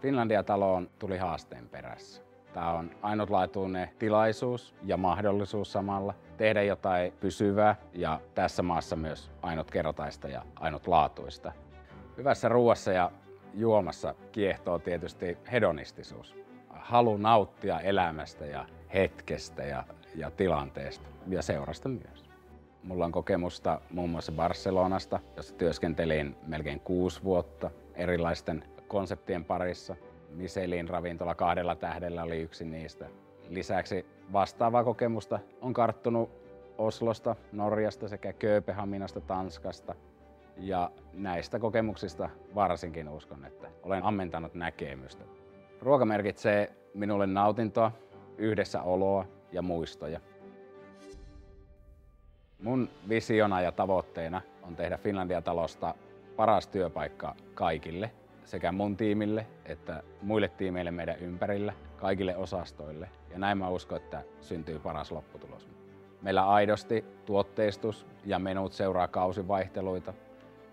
Finlandia-taloon tuli haasteen perässä. Tämä on ainutlaatuinen tilaisuus ja mahdollisuus samalla tehdä jotain pysyvää ja tässä maassa myös ainutkertaista ja ainutlaatuista. Hyvässä ruoassa ja juomassa kiehtoo tietysti hedonistisuus. Halu nauttia elämästä ja hetkestä ja tilanteesta ja seurasta myös. Mulla on kokemusta muun muassa Barcelonasta, jossa työskentelin melkein 6 vuotta erilaisten konseptien parissa. Michelin-ravintola 2 tähdellä oli yksi niistä. Lisäksi vastaavaa kokemusta on karttunut Oslosta, Norjasta sekä Kööpenhaminasta, Tanskasta. Ja näistä kokemuksista varsinkin uskon, että olen ammentanut näkemystä. Ruoka merkitsee minulle nautintoa, yhdessäoloa ja muistoja. Mun visiona ja tavoitteena on tehdä Finlandia-talosta paras työpaikka kaikille, sekä mun tiimille että muille tiimeille meidän ympärillä, kaikille osastoille. Ja näin mä uskon, että syntyy paras lopputulos. Meillä aidosti tuotteistus ja menut seuraa kausivaihteluita.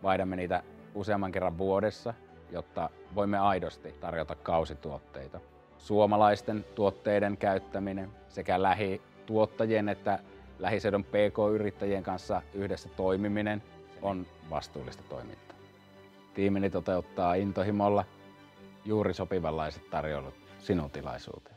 Vaihdamme niitä useamman kerran vuodessa, jotta voimme aidosti tarjota kausituotteita. Suomalaisten tuotteiden käyttäminen sekä lähituottajien että lähiseudun PK-yrittäjien kanssa yhdessä toimiminen on vastuullista toimintaa. Tiimini toteuttaa intohimolla juuri sopivanlaiset tarjoulut sinun tilaisuuteen.